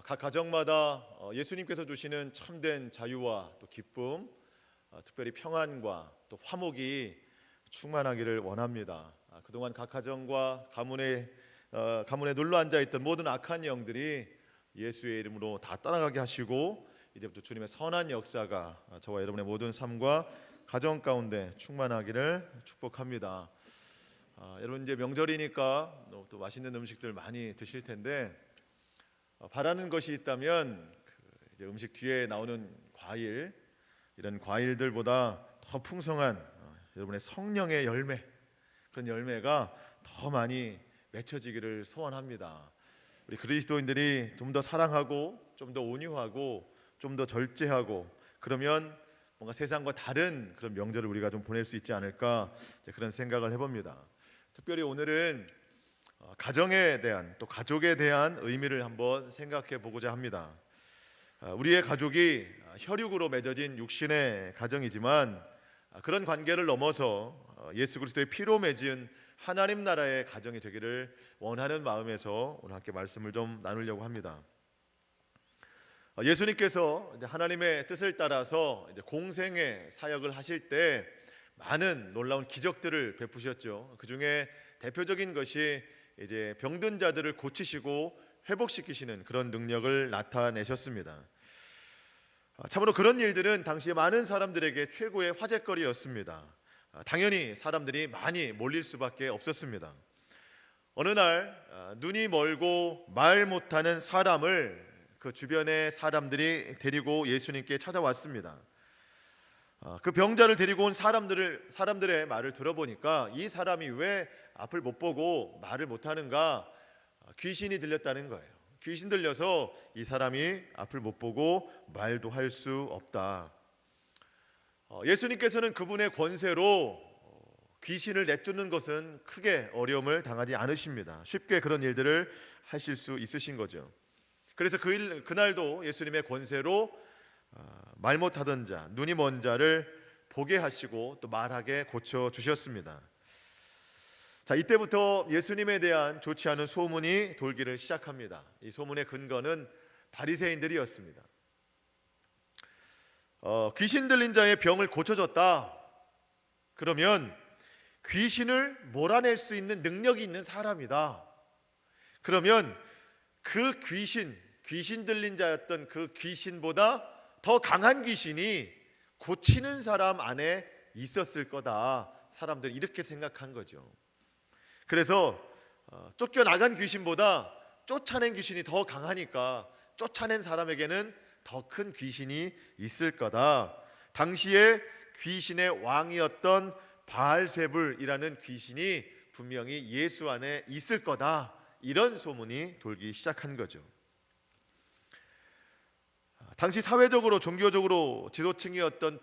각 가정마다 예수님께서 주시는 참된 자유와 또 기쁨, 특별히 평안과 또 화목이 충만하기를 원합니다. 그동안 각 가정과 가문에 눌러 앉아 있던 모든 악한 영들이 예수의 이름으로 다 떠나가게 하시고 이제부터 주님의 선한 역사가 저와 여러분의 모든 삶과 가정 가운데 충만하기를 축복합니다. 여러분 이제 명절이니까 또 맛있는 음식들 많이 드실 텐데 바라는 것이 있다면 이제 음식 뒤에 나오는 과일, 이런 과일들보다 더 풍성한 여러분의 성령의 열매, 그런 열매가 더 많이 맺혀지기를 소원합니다. 우리 그리스도인들이 좀 더 사랑하고 좀 더 온유하고 좀 더 절제하고 그러면 뭔가 세상과 다른 그런 명절을 우리가 좀 보낼 수 있지 않을까, 그런 생각을 해봅니다. 특별히 오늘은 가정에 대한 또 가족에 대한 의미를 한번 생각해 보고자 합니다. 우리의 가족이 혈육으로 맺어진 육신의 가정이지만 그런 관계를 넘어서 예수 그리스도의 피로 맺은 하나님 나라의 가정이 되기를 원하는 마음에서 오늘 함께 말씀을 좀 나누려고 합니다. 예수님께서 하나님의 뜻을 따라서 공생의 사역을 하실 때 많은 놀라운 기적들을 베푸셨죠. 그 중에 대표적인 것이 이제 병든 자들을 고치시고 회복시키시는 그런 능력을 나타내셨습니다. 참으로 그런 일들은 당시에 많은 사람들에게 최고의 화제거리였습니다. 당연히 사람들이 많이 몰릴 수밖에 없었습니다. 어느 날 눈이 멀고 말 못하는 사람을 그 주변의 사람들이 데리고 예수님께 찾아왔습니다. 그 병자를 데리고 온 사람들의 말을 들어보니까 이 사람이 왜 앞을 못 보고 말을 못하는가? 귀신이 들렸다는 거예요. 귀신 들려서 이 사람이 앞을 못 보고 말도 할 수 없다. 예수님께서는 그분의 권세로 귀신을 내쫓는 것은 크게 어려움을 당하지 않으십니다. 쉽게 그런 일들을 하실 수 있으신 거죠. 그래서 그날도 예수님의 권세로 말 못하던 자, 눈이 먼 자를 보게 하시고 또 말하게 고쳐 주셨습니다. 자, 이때부터 예수님에 대한 좋지 않은 소문이 돌기를 시작합니다. 이 소문의 근거는 바리새인들이었습니다. 귀신 들린 자의 병을 고쳐줬다. 그러면 귀신을 몰아낼 수 있는 능력이 있는 사람이다. 그러면 그 귀신 들린 자였던 그 귀신보다 더 강한 귀신이 고치는 사람 안에 있었을 거다. 사람들이 이렇게 생각한 거죠. 그래서 쫓겨나간 귀신보다 쫓아낸 귀신이 더 강하니까 쫓아낸 사람에게는 더 큰 귀신이 있을 거다. 당시에 귀신의 왕이었던 바알세불이라는 귀신이 분명히 예수 안에 있을 거다. 이런 소문이 돌기 시작한 거죠. 당시 사회적으로 종교적으로 지도층이었던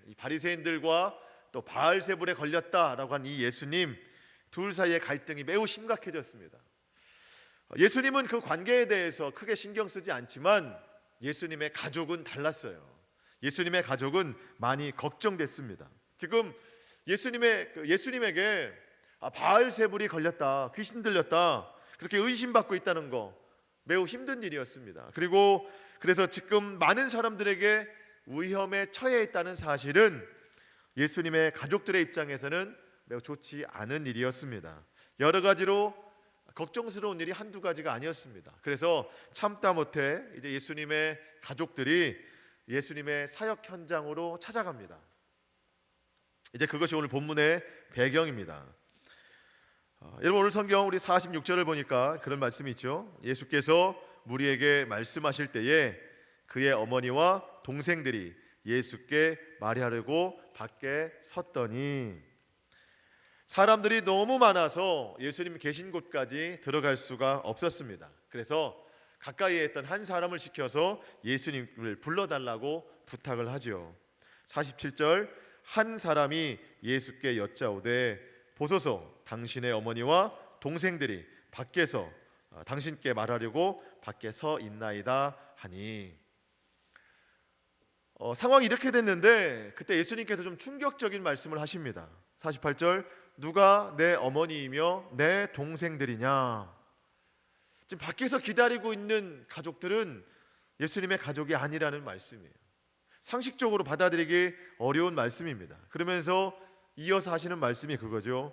이 바리새인들과 또 바알세불에 걸렸다라고 한 이 예수님 둘 사이의 갈등이 매우 심각해졌습니다. 예수님은 그 관계에 대해서 크게 신경 쓰지 않지만 예수님의 가족은 달랐어요. 예수님의 가족은 많이 걱정됐습니다. 지금 예수님에게 바알세불이 걸렸다, 귀신 들렸다, 그렇게 의심받고 있다는 거 매우 힘든 일이었습니다. 그래서 지금 많은 사람들에게 위험에 처해 있다는 사실은 예수님의 가족들의 입장에서는 매우 좋지 않은 일이었습니다. 여러 가지로 걱정스러운 일이 한두 가지가 아니었습니다. 그래서 참다 못해 이제 예수님의 가족들이 예수님의 사역 현장으로 찾아갑니다. 이제 그것이 오늘 본문의 배경입니다. 여러분 오늘 성경 우리 46절을 보니까 그런 말씀이 있죠. 예수께서 무리에게 말씀하실 때에 그의 어머니와 동생들이 예수께 말하려고 밖에 섰더니 사람들이 너무 많아서 예수님 계신 곳까지 들어갈 수가 없었습니다. 그래서 가까이에 있던 한 사람을 시켜서 예수님을 불러달라고 부탁을 하죠. 47절 한 사람이 예수께 여짜오되 보소서 당신의 어머니와 동생들이 밖에서 당신께 말하려고 밖에 서 있나이다 하니 상황이 이렇게 됐는데 그때 예수님께서 좀 충격적인 말씀을 하십니다. 48절 누가 내 어머니이며 내 동생들이냐? 지금 밖에서 기다리고 있는 가족들은 예수님의 가족이 아니라는 말씀이에요. 상식적으로 받아들이기 어려운 말씀입니다. 그러면서 이어서 하시는 말씀이 그거죠.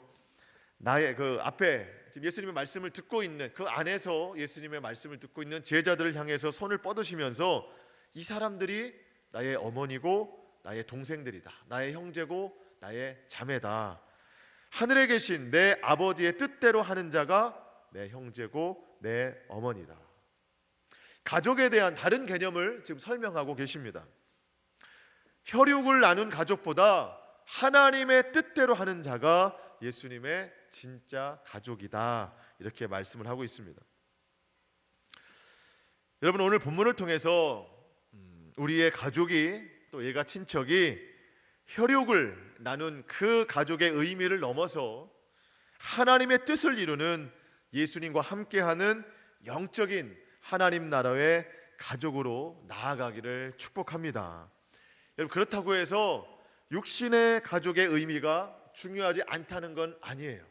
나의 그 앞에 지금 예수님의 말씀을 듣고 있는 그 안에서 예수님의 말씀을 듣고 있는 제자들을 향해서 손을 뻗으시면서 이 사람들이 나의 어머니고 나의 동생들이다. 나의 형제고 나의 자매다. 하늘에 계신 내 아버지의 뜻대로 하는 자가 내 형제고 내 어머니다. 가족에 대한 다른 개념을 지금 설명하고 계십니다. 혈육을 나눈 가족보다 하나님의 뜻대로 하는 자가 예수님의 진짜 가족이다. 이렇게 말씀을 하고 있습니다. 여러분, 오늘 본문을 통해서 우리의 가족이 또 얘가 친척이 혈육을 나눈 그 가족의 의미를 넘어서 하나님의 뜻을 이루는 예수님과 함께하는 영적인 하나님 나라의 가족으로 나아가기를 축복합니다. 여러분, 그렇다고 해서 육신의 가족의 의미가 중요하지 않다는 건 아니에요.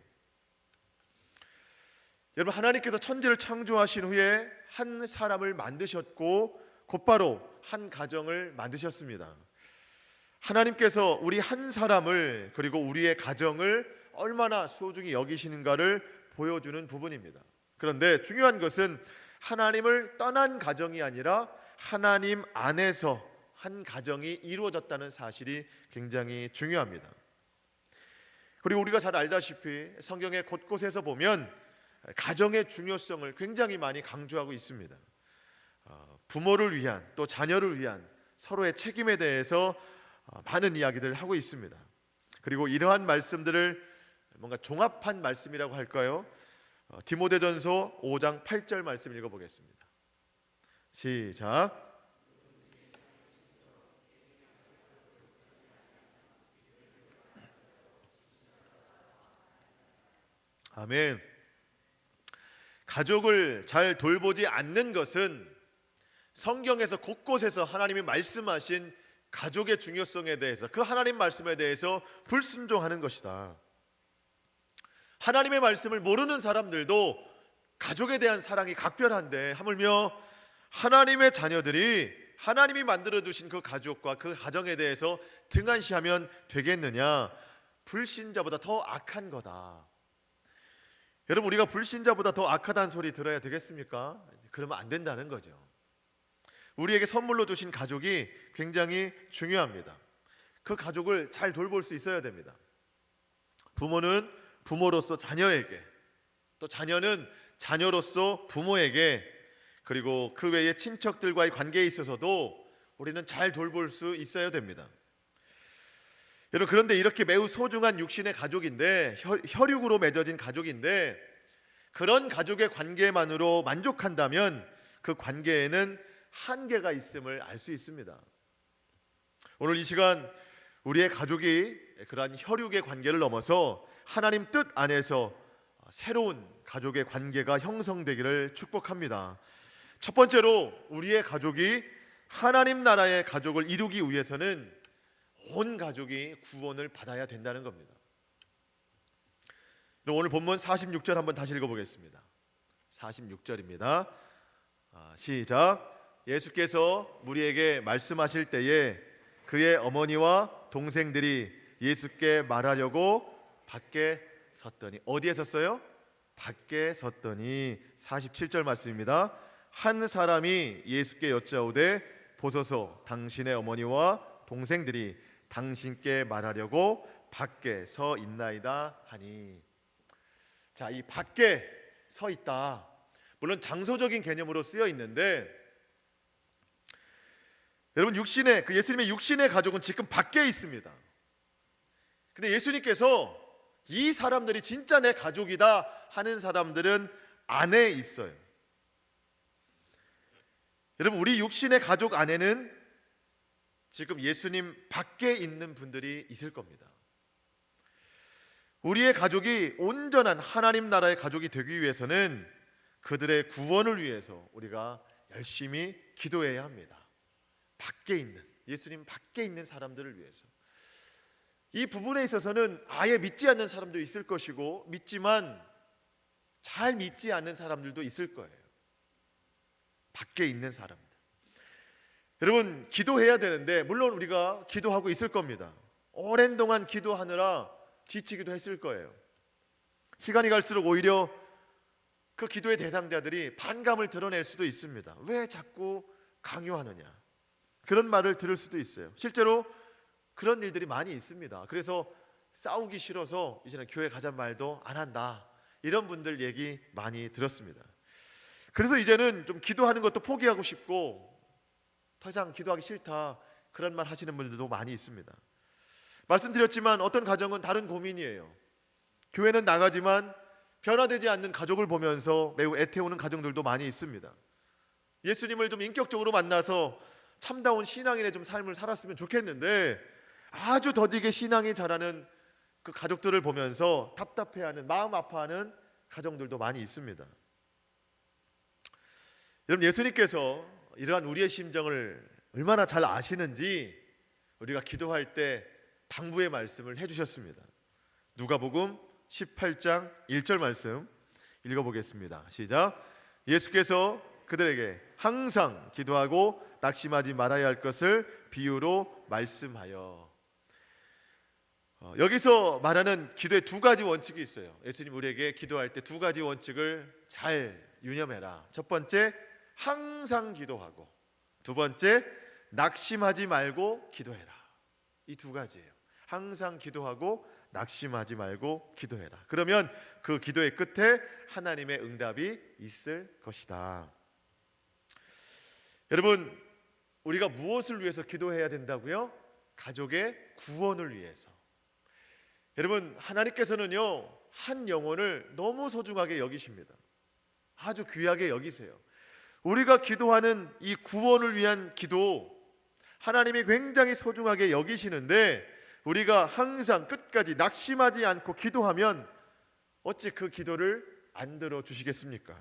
여러분, 하나님께서 천지를 창조하신 후에 한 사람을 만드셨고 곧바로 한 가정을 만드셨습니다. 하나님께서 우리 한 사람을 그리고 우리의 가정을 얼마나 소중히 여기시는가를 보여주는 부분입니다. 그런데 중요한 것은 하나님을 떠난 가정이 아니라 하나님 안에서 한 가정이 이루어졌다는 사실이 굉장히 중요합니다. 그리고 우리가 잘 알다시피 성경의 곳곳에서 보면 가정의 중요성을 굉장히 많이 강조하고 있습니다. 부모를 위한 또 자녀를 위한 서로의 책임에 대해서 많은 이야기들을 하고 있습니다. 그리고 이러한 말씀들을 뭔가 종합한 말씀이라고 할까요? 디모데전서 5장 8절 말씀 읽어보겠습니다. 시작. 아멘. 가족을 잘 돌보지 않는 것은 성경에서 곳곳에서 하나님이 말씀하신 가족의 중요성에 대해서, 그 하나님 말씀에 대해서 불순종하는 것이다. 하나님의 말씀을 모르는 사람들도 가족에 대한 사랑이 각별한데 하물며 하나님의 자녀들이 하나님이 만들어두신 그 가족과 그 가정에 대해서 등한시하면 되겠느냐? 불신자보다 더 악한 거다. 여러분, 우리가 불신자보다 더 악하다는 소리 들어야 되겠습니까? 그러면 안 된다는 거죠. 우리에게 선물로 주신 가족이 굉장히 중요합니다. 그 가족을 잘 돌볼 수 있어야 됩니다. 부모는 부모로서 자녀에게, 또 자녀는 자녀로서 부모에게, 그리고 그 외의 친척들과의 관계에 있어서도 우리는 잘 돌볼 수 있어야 됩니다. 여러분, 그런데 이렇게 매우 소중한 육신의 가족인데, 혈육으로 맺어진 가족인데, 그런 가족의 관계만으로 만족한다면 그 관계에는 한계가 있음을 알 수 있습니다. 오늘 이 시간 우리의 가족이 그러한 혈육의 관계를 넘어서 하나님 뜻 안에서 새로운 가족의 관계가 형성되기를 축복합니다. 첫 번째로 우리의 가족이 하나님 나라의 가족을 이루기 위해서는 온 가족이 구원을 받아야 된다는 겁니다. 오늘 본문 46절 한번 다시 읽어보겠습니다. 46절입니다. 시작. 예수께서 무리에게 말씀하실 때에 그의 어머니와 동생들이 예수께 말하려고 밖에 섰더니, 어디에 섰어요? 밖에 섰더니 47절 말씀입니다. 한 사람이 예수께 여짜오되 보소서 당신의 어머니와 동생들이 당신께 말하려고 밖에 서 있나이다 하니. 자, 이 밖에 서 있다, 물론 장소적인 개념으로 쓰여 있는데, 여러분, 예수님의 육신의 가족은 지금 밖에 있습니다. 근데 예수님께서 이 사람들이 진짜 내 가족이다 하는 사람들은 안에 있어요. 여러분, 우리 육신의 가족 안에는 지금 예수님 밖에 있는 분들이 있을 겁니다. 우리의 가족이 온전한 하나님 나라의 가족이 되기 위해서는 그들의 구원을 위해서 우리가 열심히 기도해야 합니다. 밖에 있는, 예수님 밖에 있는 사람들을 위해서. 이 부분에 있어서는 아예 믿지 않는 사람도 있을 것이고, 믿지만 잘 믿지 않는 사람들도 있을 거예요. 밖에 있는 사람들. 여러분, 기도해야 되는데 물론 우리가 기도하고 있을 겁니다. 오랜 동안 기도하느라 지치기도 했을 거예요. 시간이 갈수록 오히려 그 기도의 대상자들이 반감을 드러낼 수도 있습니다. 왜 자꾸 강요하느냐, 그런 말을 들을 수도 있어요. 실제로 그런 일들이 많이 있습니다. 그래서 싸우기 싫어서 이제는 교회 가자는 말도 안 한다, 이런 분들 얘기 많이 들었습니다. 그래서 이제는 좀 기도하는 것도 포기하고 싶고 더 이상 기도하기 싫다, 그런 말 하시는 분들도 많이 있습니다. 말씀드렸지만 어떤 가정은 다른 고민이에요. 교회는 나가지만 변화되지 않는 가족을 보면서 매우 애태우는 가정들도 많이 있습니다. 예수님을 좀 인격적으로 만나서 참다운 신앙인의 좀 삶을 살았으면 좋겠는데 아주 더디게 신앙이 자라는 그 가족들을 보면서 답답해하는, 마음 아파하는 가정들도 많이 있습니다. 여러분, 예수님께서 이러한 우리의 심정을 얼마나 잘 아시는지 우리가 기도할 때 당부의 말씀을 해주셨습니다. 누가복음 18장 1절 말씀 읽어보겠습니다. 시작. 예수께서 그들에게 항상 기도하고 낙심하지 말아야 할 것을 비유로 말씀하여. 여기서 말하는 기도의 두 가지 원칙이 있어요. 예수님 우리에게 기도할 때 두 가지 원칙을 잘 유념해라. 첫 번째, 항상 기도하고, 두 번째, 낙심하지 말고 기도해라. 이 두 가지예요. 항상 기도하고 낙심하지 말고 기도해라. 그러면 그 기도의 끝에 하나님의 응답이 있을 것이다. 여러분, 우리가 무엇을 위해서 기도해야 된다고요? 가족의 구원을 위해서. 여러분, 하나님께서는요, 한 영혼을 너무 소중하게 여기십니다. 아주 귀하게 여기세요. 우리가 기도하는 이 구원을 위한 기도, 하나님이 굉장히 소중하게 여기시는데 우리가 항상 끝까지 낙심하지 않고 기도하면 어찌 그 기도를 안 들어주시겠습니까?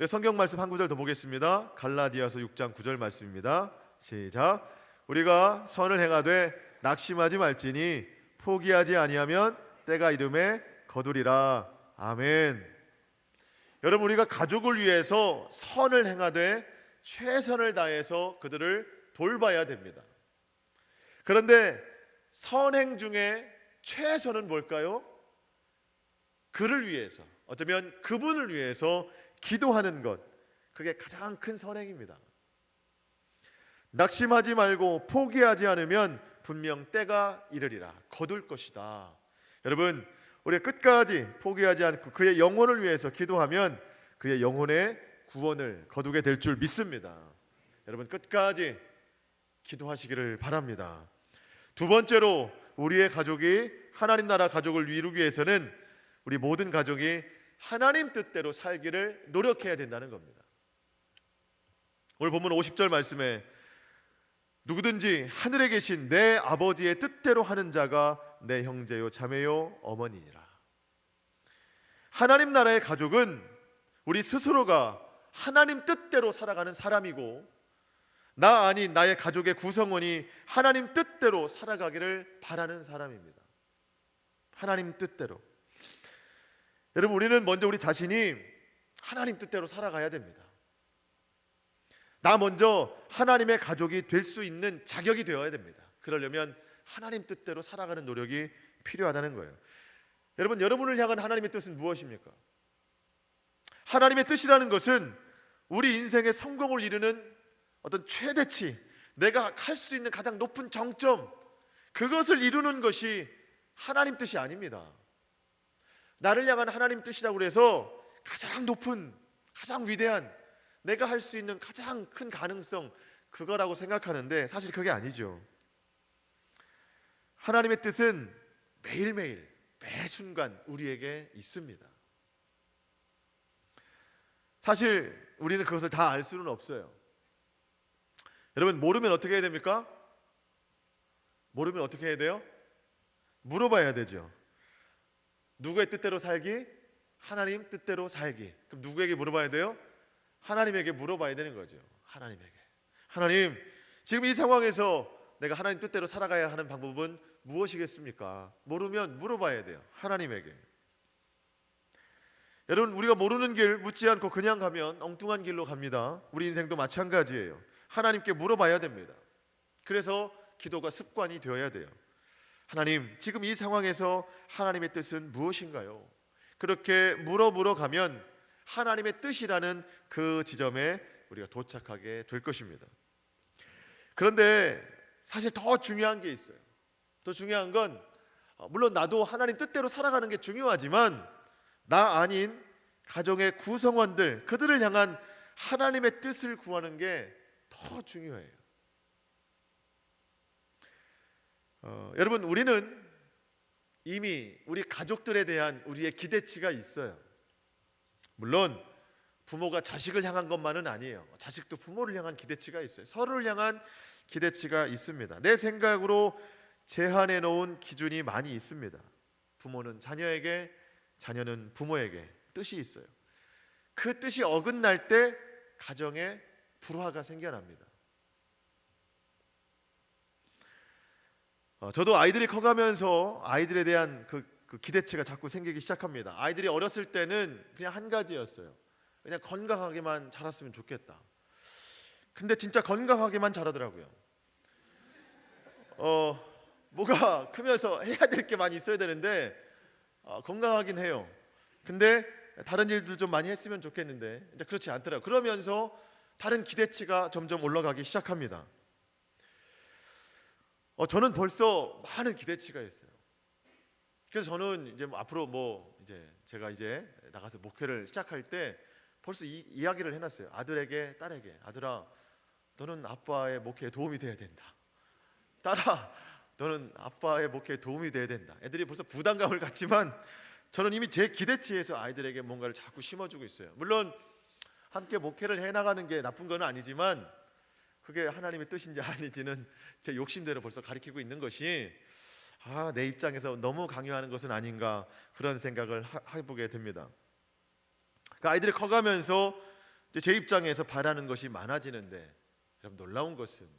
성경 말씀 한 구절 더 보겠습니다. 갈라디아서 6장 9절 말씀입니다. 시작. 우리가 선을 행하되 낙심하지 말지니 포기하지 아니하면 때가 이름에 거두리라. 아멘. 여러분, 우리가 가족을 위해서 선을 행하되 최선을 다해서 그들을 돌봐야 됩니다. 그런데 선행 중에 최선은 뭘까요? 그를 위해서, 어쩌면 그분을 위해서 기도하는 것, 그게 가장 큰 선행입니다. 낙심하지 말고 포기하지 않으면 분명 때가 이르리라. 거둘 것이다. 여러분, 우리가 끝까지 포기하지 않고 그의 영혼을 위해서 기도하면 그의 영혼의 구원을 거두게 될 줄 믿습니다. 여러분, 끝까지 기도하시기를 바랍니다. 두 번째로, 우리의 가족이 하나님 나라 가족을 이루기 위해서는 우리 모든 가족이 하나님 뜻대로 살기를 노력해야 된다는 겁니다. 오늘 본문 50절 말씀에 누구든지 하늘에 계신 내 아버지의 뜻대로 하는 자가 내 형제요 자매요 어머니니라. 하나님 나라의 가족은 우리 스스로가 하나님 뜻대로 살아가는 사람이고, 나 아닌 나의 가족의 구성원이 하나님 뜻대로 살아가기를 바라는 사람입니다. 하나님 뜻대로. 여러분, 우리는 먼저 우리 자신이 하나님 뜻대로 살아가야 됩니다. 나 먼저 하나님의 가족이 될 수 있는 자격이 되어야 됩니다. 그러려면 하나님 뜻대로 살아가는 노력이 필요하다는 거예요. 여러분, 여러분을 향한 하나님의 뜻은 무엇입니까? 하나님의 뜻이라는 것은 우리 인생의 성공을 이루는 어떤 최대치, 내가 할 수 있는 가장 높은 정점, 그것을 이루는 것이 하나님 뜻이 아닙니다. 나를 향한 하나님 뜻이라고 해서 가장 높은, 가장 위대한, 내가 할 수 있는 가장 큰 가능성, 그거라고 생각하는데 사실 그게 아니죠. 하나님의 뜻은 매일매일, 매 순간 우리에게 있습니다. 사실 우리는 그것을 다 알 수는 없어요. 여러분, 모르면 어떻게 해야 됩니까? 모르면 어떻게 해야 돼요? 물어봐야 되죠. 누구의 뜻대로 살기? 하나님 뜻대로 살기. 그럼 누구에게 물어봐야 돼요? 하나님에게 물어봐야 되는 거죠. 하나님에게. 하나님, 지금 이 상황에서 내가 하나님 뜻대로 살아가야 하는 방법은 무엇이겠습니까? 모르면 물어봐야 돼요. 하나님에게. 여러분, 우리가 모르는 길 묻지 않고 그냥 가면 엉뚱한 길로 갑니다. 우리 인생도 마찬가지예요. 하나님께 물어봐야 됩니다. 그래서 기도가 습관이 되어야 돼요. 하나님, 지금 이 상황에서 하나님의 뜻은 무엇인가요? 그렇게 물어 가면 하나님의 뜻이라는 그 지점에 우리가 도착하게 될 것입니다. 그런데 사실 더 중요한 게 있어요. 더 중요한 건 물론 나도 하나님 뜻대로 살아가는 게 중요하지만 나 아닌 가정의 구성원들, 그들을 향한 하나님의 뜻을 구하는 게 더 중요해요. 여러분, 우리는 이미 우리 가족들에 대한 우리의 기대치가 있어요. 물론 부모가 자식을 향한 것만은 아니에요. 자식도 부모를 향한 기대치가 있어요. 서로를 향한 기대치가 있습니다. 내 생각으로 제한해 놓은 기준이 많이 있습니다. 부모는 자녀에게, 자녀는 부모에게 뜻이 있어요. 그 뜻이 어긋날 때 가정에 불화가 생겨납니다. 저도 아이들이 커가면서 아이들에 대한 그 기대치가 자꾸 생기기 시작합니다. 아이들이 어렸을 때는 그냥 한 가지였어요. 그냥 건강하게만 자랐으면 좋겠다. 근데 진짜 건강하게만 자라더라고요. 뭐가 크면서 해야 될 게 많이 있어야 되는데 건강하긴 해요. 근데 다른 일들 좀 많이 했으면 좋겠는데 이제 그렇지 않더라고요. 그러면서 다른 기대치가 점점 올라가기 시작합니다. 저는 벌써 많은 기대치가 있어요. 그래서 저는 이제 앞으로 이제 제가 이제 나가서 목회를 시작할 때 벌써 이야기를 해놨어요. 아들에게, 딸에게, 아들아, 너는 아빠의 목회에 도움이 돼야 된다. 딸아, 너는 아빠의 목회에 도움이 돼야 된다. 애들이 벌써 부담감을 갖지만 저는 이미 제 기대치에서 아이들에게 뭔가를 자꾸 심어주고 있어요. 물론 함께 목회를 해나가는 게 나쁜 건 아니지만 그게 하나님의 뜻인지 아닌지는 제 욕심대로 벌써 가리키고 있는 것이 내 입장에서 너무 강요하는 것은 아닌가, 그런 생각을 해보게 됩니다. 그러니까 아이들이 커가면서 제 입장에서 바라는 것이 많아지는데, 여러분, 놀라운 것은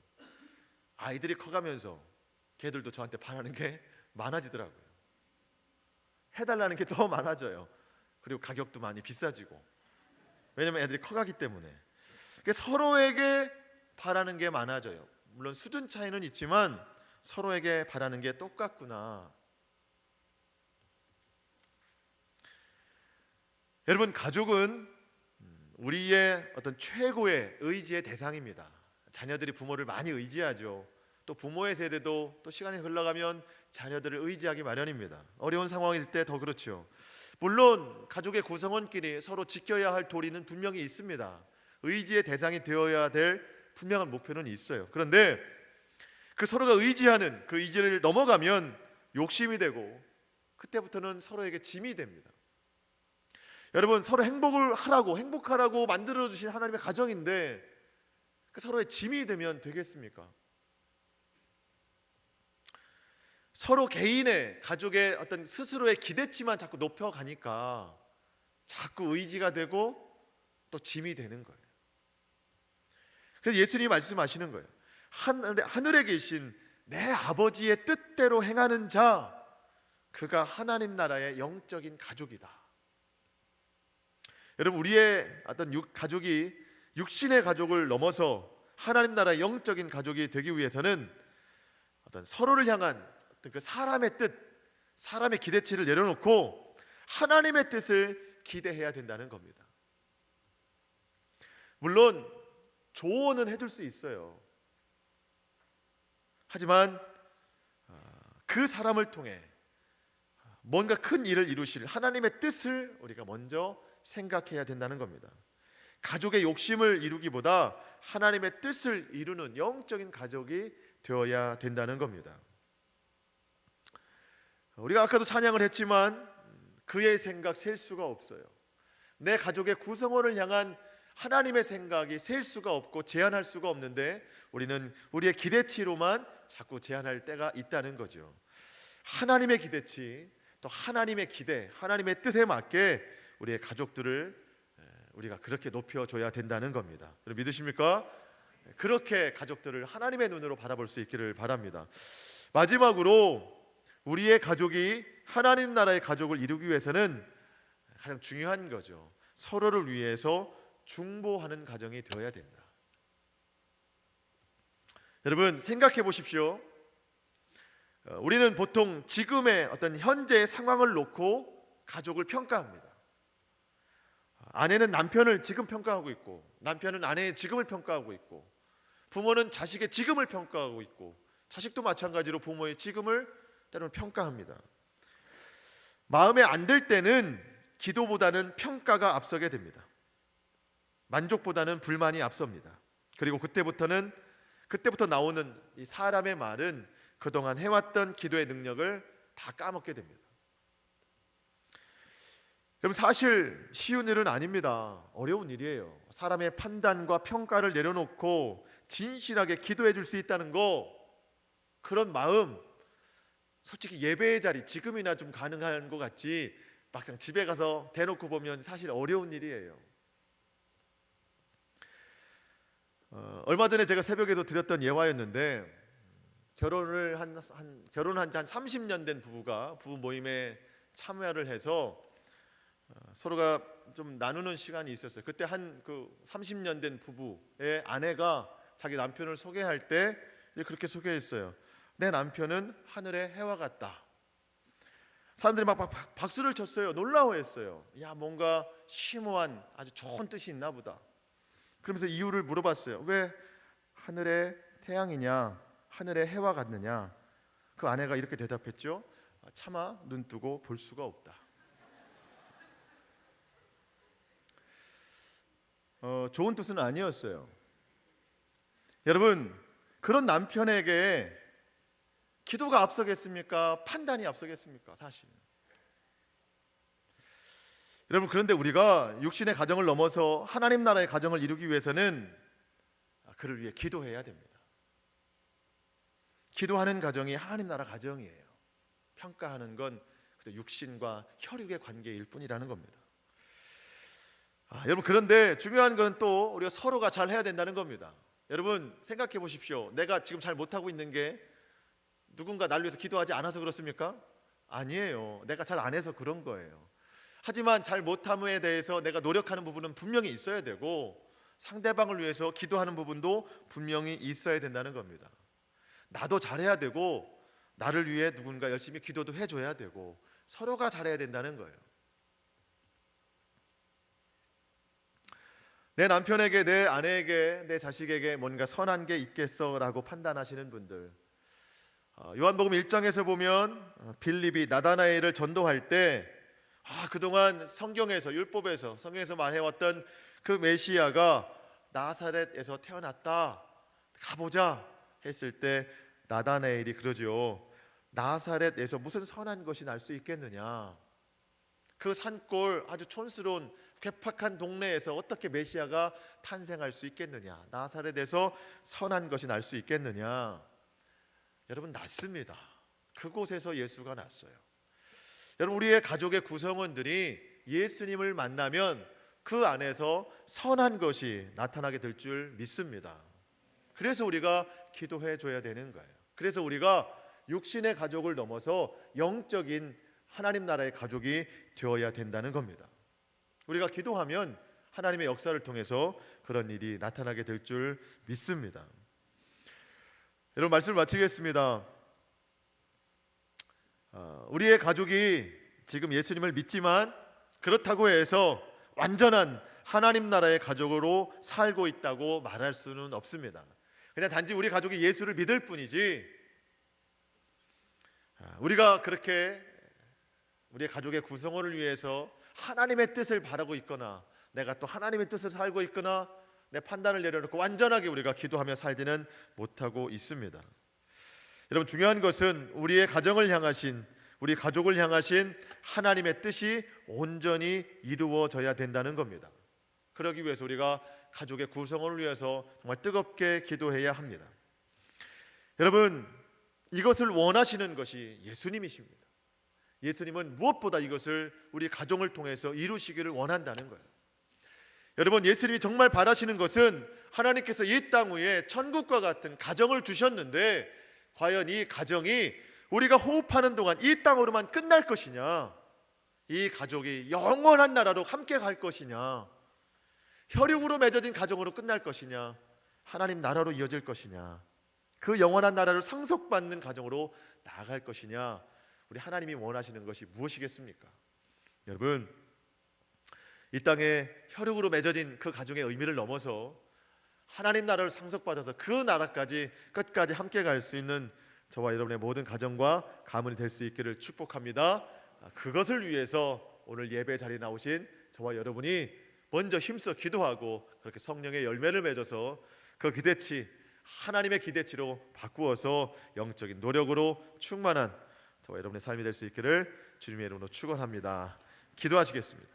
아이들이 커가면서 걔들도 저한테 바라는 게 많아지더라고요. 해달라는 게 더 많아져요. 그리고 가격도 많이 비싸지고. 왜냐면 애들이 커가기 때문에. 서로에게 바라는 게 많아져요. 물론 수준 차이는 있지만 서로에게 바라는 게 똑같구나. 여러분, 가족은 우리의 어떤 최고의 의지의 대상입니다. 자녀들이 부모를 많이 의지하죠. 또 부모의 세대도 또 시간이 흘러가면 자녀들을 의지하기 마련입니다. 어려운 상황일 때 더 그렇죠. 물론 가족의 구성원끼리 서로 지켜야 할 도리는 분명히 있습니다. 의지의 대상이 되어야 될 분명한 목표는 있어요. 그런데 그 서로가 의지하는 그 의지를 넘어가면 욕심이 되고 그때부터는 서로에게 짐이 됩니다. 여러분, 서로 행복하라고 만들어 주신 하나님의 가정인데 그 서로의 짐이 되면 되겠습니까? 서로 개인의 가족의 어떤 스스로의 기대치만 자꾸 높여가니까 자꾸 의지가 되고 또 짐이 되는 거예요. 그래서 예수님이 말씀하시는 거예요. 하늘에 계신 내 아버지의 뜻대로 행하는 자, 그가 하나님 나라의 영적인 가족이다. 여러분, 우리의 어떤 가족이 육신의 가족을 넘어서 하나님 나라의 영적인 가족이 되기 위해서는 어떤 서로를 향한 어떤 그 사람의 뜻, 사람의 기대치를 내려놓고 하나님의 뜻을 기대해야 된다는 겁니다. 물론 조언은 해줄 수 있어요. 하지만 그 사람을 통해 뭔가 큰 일을 이루실 하나님의 뜻을 우리가 먼저 생각해야 된다는 겁니다. 가족의 욕심을 이루기보다 하나님의 뜻을 이루는 영적인 가족이 되어야 된다는 겁니다. 우리가 아까도 찬양을 했지만 그의 생각 셀 수가 없어요. 내 가족의 구성원을 향한 하나님의 생각이 셀 수가 없고 제한할 수가 없는데 우리는 우리의 기대치로만 자꾸 제한할 때가 있다는 거죠. 하나님의 기대치, 또 하나님의 기대, 하나님의 뜻에 맞게 우리의 가족들을 우리가 그렇게 높여줘야 된다는 겁니다. 믿으십니까? 그렇게 가족들을 하나님의 눈으로 바라볼 수 있기를 바랍니다. 마지막으로 우리의 가족이 하나님 나라의 가족을 이루기 위해서는 가장 중요한 거죠. 서로를 위해서 중보하는 가정이 되어야 된다. 여러분 생각해 보십시오. 우리는 보통 지금의 어떤 현재의 상황을 놓고 가족을 평가합니다. 아내는 남편을 지금 평가하고 있고, 남편은 아내의 지금을 평가하고 있고, 부모는 자식의 지금을 평가하고 있고, 자식도 마찬가지로 부모의 지금을 때로는 평가합니다. 마음에 안 들 때는 기도보다는 평가가 앞서게 됩니다. 만족보다는 불만이 앞섭니다. 그리고 그때부터 나오는 이 사람의 말은 그동안 해왔던 기도의 능력을 다 까먹게 됩니다. 여러분 사실 쉬운 일은 아닙니다. 어려운 일이에요. 사람의 판단과 평가를 내려놓고 진실하게 기도해 줄 수 있다는 거, 그런 마음, 솔직히 예배의 자리 지금이나 좀 가능한 것 같지 막상 집에 가서 대놓고 보면 사실 어려운 일이에요. 얼마 전에 제가 새벽에도 드렸던 예화였는데, 결혼한 지 한 30년 된 부부가 부부 모임에 참여를 해서 서로가 좀 나누는 시간이 있었어요. 그때 그 30년 된 부부의 아내가 자기 남편을 소개할 때 그렇게 소개했어요. 내 남편은 하늘의 해와 같다. 사람들이 막 박수를 쳤어요. 놀라워했어요. 야, 뭔가 심오한 아주 좋은 뜻이 있나 보다. 그러면서 이유를 물어봤어요. 왜 하늘의 태양이냐, 하늘의 해와 같느냐? 그 아내가 이렇게 대답했죠. 차마 눈 뜨고 볼 수가 없다. 좋은 뜻은 아니었어요. 여러분, 그런 남편에게 기도가 앞서겠습니까? 판단이 앞서겠습니까? 사실. 여러분, 그런데 우리가 육신의 가정을 넘어서 하나님 나라의 가정을 이루기 위해서는 그를 위해 기도해야 됩니다. 기도하는 가정이 하나님 나라 가정이에요. 평가하는 건 그저 육신과 혈육의 관계일 뿐이라는 겁니다. 여러분, 그런데 중요한 건 또 우리가 서로가 잘 해야 된다는 겁니다. 여러분 생각해 보십시오. 내가 지금 잘 못하고 있는 게 누군가 나를 위해서 기도하지 않아서 그렇습니까? 아니에요. 내가 잘 안 해서 그런 거예요. 하지만 잘 못함에 대해서 내가 노력하는 부분은 분명히 있어야 되고, 상대방을 위해서 기도하는 부분도 분명히 있어야 된다는 겁니다. 나도 잘해야 되고, 나를 위해 누군가 열심히 기도도 해줘야 되고, 서로가 잘해야 된다는 거예요. 내 남편에게, 내 아내에게, 내 자식에게 뭔가 선한 게 있겠어라고 판단하시는 분들, 요한복음 1장에서 보면 빌립이 나다나엘을 전도할 때 그동안 성경에서, 율법에서, 성경에서 말해왔던 그 메시아가 나사렛에서 태어났다, 가보자 했을 때 나다나엘이 그러죠. 나사렛에서 무슨 선한 것이 날 수 있겠느냐? 그 산골 아주 촌스러운 괴팍한 동네에서 어떻게 메시아가 탄생할 수 있겠느냐? 나사렛에서 선한 것이 날 수 있겠느냐? 여러분, 났습니다. 그곳에서 예수가 났어요. 여러분, 우리의 가족의 구성원들이 예수님을 만나면 그 안에서 선한 것이 나타나게 될 줄 믿습니다. 그래서 우리가 기도해 줘야 되는 거예요. 그래서 우리가 육신의 가족을 넘어서 영적인 하나님 나라의 가족이 되어야 된다는 겁니다. 우리가 기도하면 하나님의 역사를 통해서 그런 일이 나타나게 될 줄 믿습니다. 여러분, 말씀을 마치겠습니다. 우리의 가족이 지금 예수님을 믿지만 그렇다고 해서 완전한 하나님 나라의 가족으로 살고 있다고 말할 수는 없습니다. 그냥 단지 우리 가족이 예수를 믿을 뿐이지, 우리가 그렇게 우리의 가족의 구성원을 위해서 하나님의 뜻을 바라고 있거나, 내가 또 하나님의 뜻을 살고 있거나, 내 판단을 내려놓고 완전하게 우리가 기도하며 살지는 못하고 있습니다. 여러분, 중요한 것은 우리의 가정을 향하신, 우리 가족을 향하신 하나님의 뜻이 온전히 이루어져야 된다는 겁니다. 그러기 위해서 우리가 가족의 구성원을 위해서 정말 뜨겁게 기도해야 합니다. 여러분, 이것을 원하시는 것이 예수님이십니다. 예수님은 무엇보다 이것을 우리 가정을 통해서 이루시기를 원한다는 거예요. 여러분, 예수님이 정말 바라시는 것은 하나님께서 이 땅 위에 천국과 같은 가정을 주셨는데, 과연 이 가정이 우리가 호흡하는 동안 이 땅으로만 끝날 것이냐? 이 가족이 영원한 나라로 함께 갈 것이냐, 혈육으로 맺어진 가정으로 끝날 것이냐, 하나님 나라로 이어질 것이냐, 그 영원한 나라를 상속받는 가정으로 나아갈 것이냐, 우리 하나님이 원하시는 것이 무엇이겠습니까? 여러분, 이 땅에 혈육으로 맺어진 그 가정의 의미를 넘어서 하나님 나라를 상속받아서 그 나라까지 끝까지 함께 갈 수 있는 저와 여러분의 모든 가정과 가문이 될 수 있기를 축복합니다. 그것을 위해서 오늘 예배 자리에 나오신 저와 여러분이 먼저 힘써 기도하고 그렇게 성령의 열매를 맺어서 그 기대치, 하나님의 기대치로 바꾸어서 영적인 노력으로 충만한 저와 여러분의 삶이 될 수 있기를 주님의 이름으로 축원합니다. 기도하시겠습니다.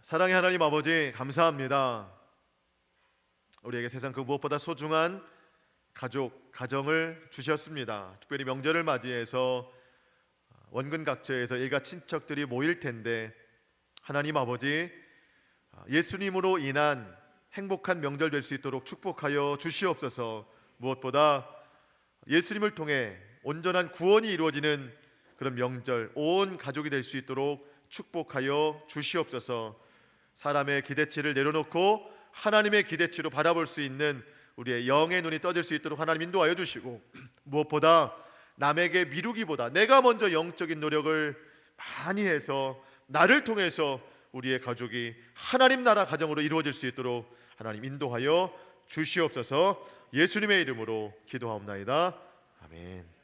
사랑의 하나님 아버지, 감사합니다. 우리에게 세상 그 무엇보다 소중한 가족, 가정을 주셨습니다. 특별히 명절을 맞이해서 원근 각처에서 일가 친척들이 모일 텐데 하나님 아버지, 예수님으로 인한 행복한 명절 될 수 있도록 축복하여 주시옵소서. 무엇보다 예수님을 통해 온전한 구원이 이루어지는 그런 명절, 온 가족이 될 수 있도록 축복하여 주시옵소서. 사람의 기대치를 내려놓고 하나님의 기대치로 바라볼 수 있는 우리의 영의 눈이 떠질 수 있도록 하나님 인도하여 주시고, 무엇보다 남에게 미루기보다 내가 먼저 영적인 노력을 많이 해서 나를 통해서 우리의 가족이 하나님 나라 가정으로 이루어질 수 있도록 하나님 인도하여 주시옵소서. 예수님의 이름으로 기도하옵나이다. 아멘.